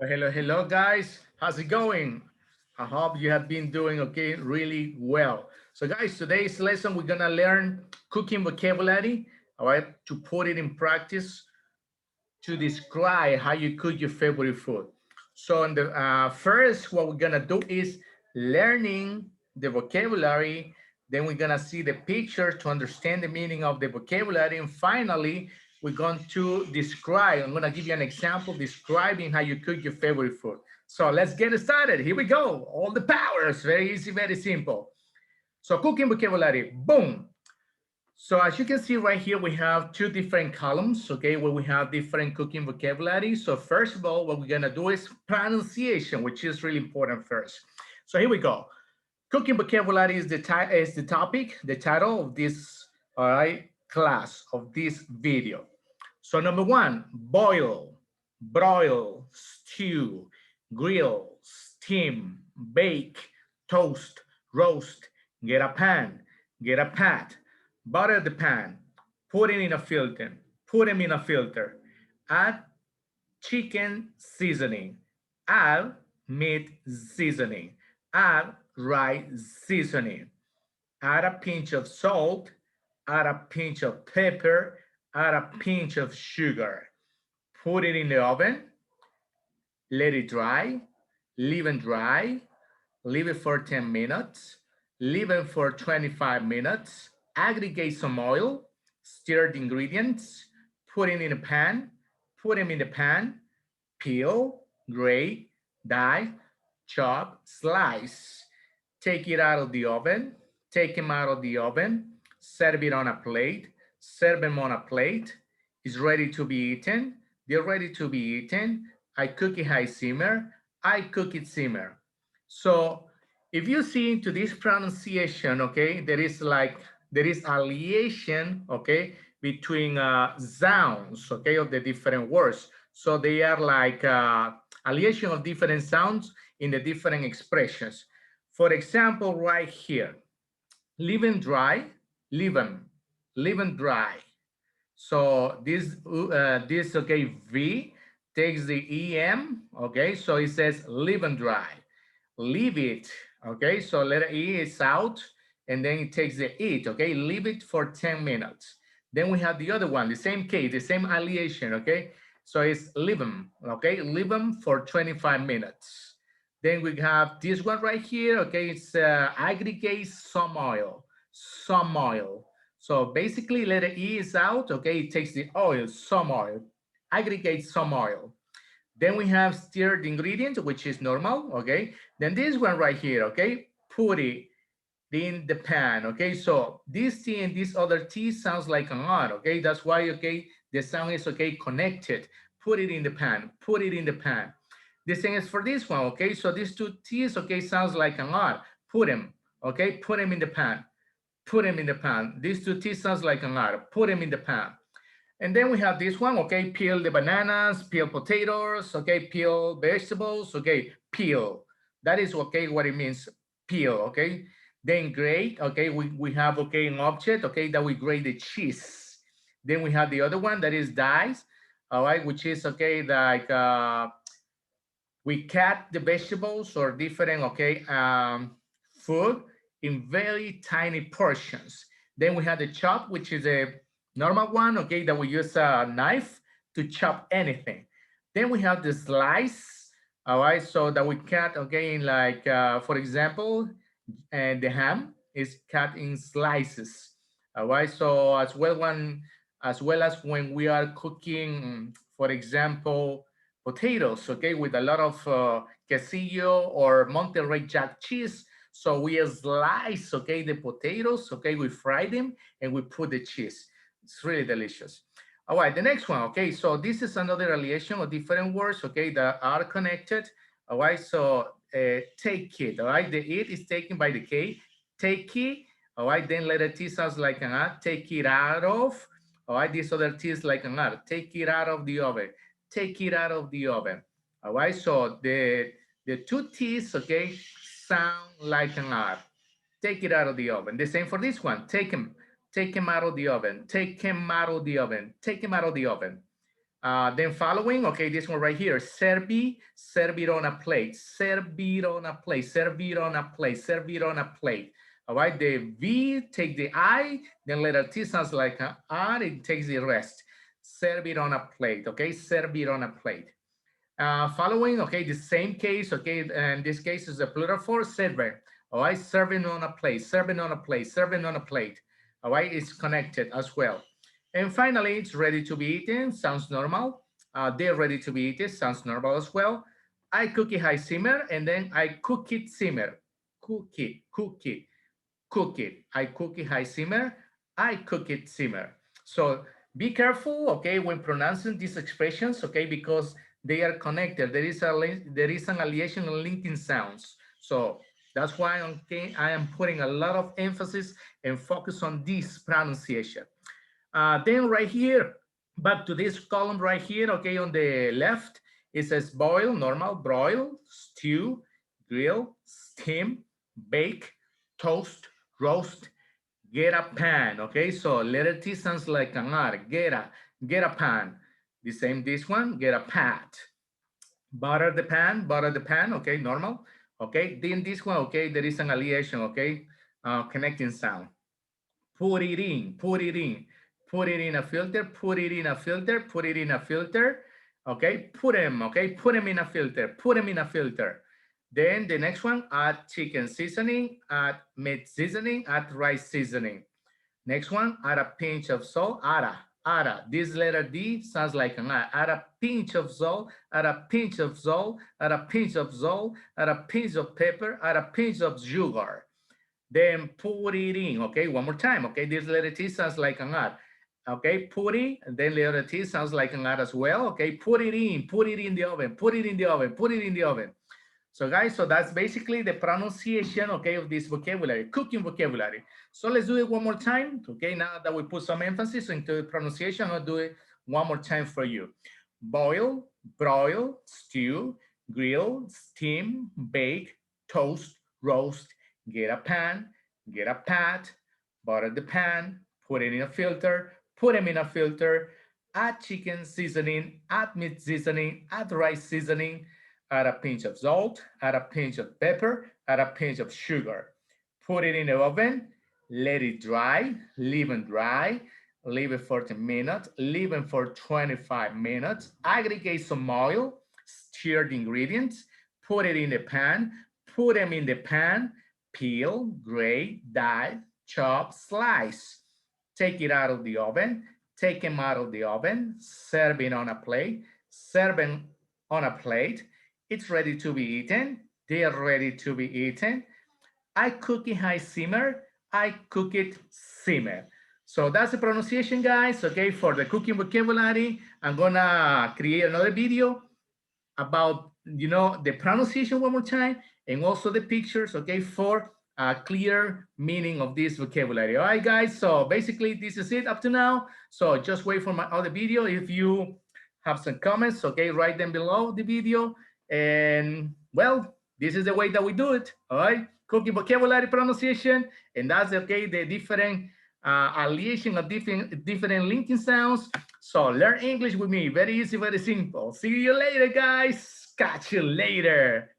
Well, hello, hello, guys. How's it going? I hope you have been doing okay, really well. So, guys, today's lesson we're gonna learn cooking vocabulary. All right, to put it in practice to describe how you cook your favorite food. So, in the first, what we're gonna do is learning the vocabulary. Then we're gonna see the picture to understand the meaning of the vocabulary, and finally, we're going to describe. I'm gonna give you an example describing how you cook your favorite food. So let's get started. Here we go. All the powers. Very easy, very simple. So cooking vocabulary. Boom. So as you can see right here, we have two different columns, okay, where we have different cooking vocabulary. So first of all, what we're gonna do is pronunciation, which is really important first. So here we go. Cooking vocabulary is the topic, the title of this, all right, class of this video. So number one, boil, broil, stew, grill, steam, bake, toast, roast, get a pan, get a pat, butter the pan, put it in a filter, put them in a filter, add chicken seasoning, add meat seasoning, add rice seasoning, add a pinch of salt, add a pinch of pepper, add a pinch of sugar. Put it in the oven, let it dry, leave it dry, leave it for 10 minutes, leave it for 25 minutes, aggregate some oil, stir the ingredients, put it in a pan, put them in the pan, peel, grate, dice, chop, slice. Take it out of the oven, take them out of the oven, serve it on a plate, serve them on a plate. It's ready to be eaten. They're ready to be eaten. I cook it high simmer. I cook it simmer. So if you see into this pronunciation, okay, there is aliation, okay, between sounds, okay, of the different words. So they are like aliation of different sounds in the different expressions. For example, right here, leave and dry, leave them, leave and dry. So this okay V takes the em, okay, so it says leave and dry, leave it, okay, so letter E is out, and then it takes the it, okay, leave it for 10 minutes. Then we have the other one, the same case, the same alliation, okay, so it's leave them, okay, leave them for 25 minutes. Then we have this one right here, okay, it's aggregate some oil. So basically letter E is out, okay, it takes the oil, some oil, aggregate some oil. Then we have stirred ingredient, which is normal, okay? Then this one right here, okay? Put it in the pan, okay? So this T and this other T sounds like an R, okay? That's why, okay, the sound is, okay, connected. Put it in the pan, put it in the pan. The same is for this one, okay? So these two T's, okay, sounds like an R. Put them, okay? Put them in the pan, put them in the pan. These two T's sounds like an R. Put them in the pan. And then we have this one, okay, peel the bananas, peel potatoes, okay, peel vegetables, okay, peel. That is, okay, what it means, peel, okay. Then grate, okay, we have, okay, an object, okay, that we grate the cheese. Then we have the other one that is dice, all right, which is, okay, like we cut the vegetables or different, okay, food in very tiny portions. Then we have the chop, which is a normal one, okay, that we use a knife to chop anything. Then we have the slice, all right, so that we cut, okay, in like, for example, and the ham is cut in slices, all right. So as well as when we are cooking, for example, potatoes, okay, with a lot of quesillo or Monterey Jack cheese. So we slice, okay, the potatoes, okay, we fry them and we put the cheese. It's really delicious. All right, the next one, okay, so this is another relation of different words, okay, that are connected. All right, so take it, all right, the it is taken by the K, take it, all right, then letter T sounds like an R, take it out of, all right, this other T is like an R, take it out of the oven, take it out of the oven. All right, so the two T's, okay, sound like an R. Take it out of the oven. The same for this one. Take him out of the oven. Take him out of the oven. Take him out of the oven. Then following, okay, this one right here, servi, serve it on a plate, serve it on a plate, serve it on a plate, serve it on a plate. All right, the V take the I, then letter T sounds like an R, it takes the rest. Serve it on a plate, okay, serve it on a plate. Following, okay, the same case, okay, and this case is a plural for server. All right, serving on a plate, serving on a plate, serving on a plate. All right, it's connected as well. And finally, it's ready to be eaten, sounds normal. They're ready to be eaten, sounds normal as well. I cook it high simmer, and then I cook it simmer. Cook it, cook it, cook it. I cook it high simmer, I cook it simmer. So be careful, okay, when pronouncing these expressions, okay, because they are connected. There is an aliation and linking sounds. So that's why okay, I am putting a lot of emphasis and focus on this pronunciation. Then right here, back to this column right here, okay, on the left, it says boil, normal, broil, stew, grill, steam, bake, toast, roast, get a pan, okay? So letter T sounds like an R, get a pan. The same this one, get a pat. Butter the pan, okay, normal. Okay, then this one, okay, there is an aliation, okay, connecting sound. Put it in, put it in, put it in a filter, put it in a filter, put it in a filter. Okay, put them, okay, put them in a filter, put them in a filter. Then the next one, add chicken seasoning, add meat seasoning, add rice seasoning. Next one, add a pinch of salt, add. This letter D sounds like an I. Add a pinch of salt, add a pinch of salt, add a pinch of salt, add a pinch of pepper, add a pinch of sugar. Then put it in, okay? One more time, okay? This letter T sounds like an R. Okay, put it, and then letter T sounds like an R as well, okay? Put it in the oven, put it in the oven, put it in the oven. So guys, so that's basically the pronunciation, okay, of this vocabulary, cooking vocabulary. So let's do it one more time, okay? Now that we put some emphasis into the pronunciation, I'll do it one more time for you. Boil, broil, stew, grill, steam, bake, toast, roast, get a pan, get a pat, butter the pan, put it in a filter, put them in a filter, add chicken seasoning, add meat seasoning, add rice seasoning, add a pinch of salt, add a pinch of pepper, add a pinch of sugar. Put it in the oven, let it dry, leave it dry, leave it for 10 minutes, leave it for 25 minutes, aggregate some oil, stir the ingredients, put it in the pan, put them in the pan, peel, grate, dice, chop, slice. Take it out of the oven, take them out of the oven, serve it on a plate, serve it on a plate. It's ready to be eaten. They are ready to be eaten. I cook it high simmer. I cook it simmer. So that's the pronunciation, guys. Okay, for the cooking vocabulary, I'm gonna create another video about the pronunciation one more time and also the pictures, okay, for a clear meaning of this vocabulary. All right, guys. So basically, this is it up to now. So just wait for my other video. If you have some comments, okay, write them below the video. And well, this is the way that we do it. All right, cooking vocabulary pronunciation, and that's okay. The different alleation of different linking sounds. So learn English with me. Very easy, very simple. See you later, guys. Catch you later.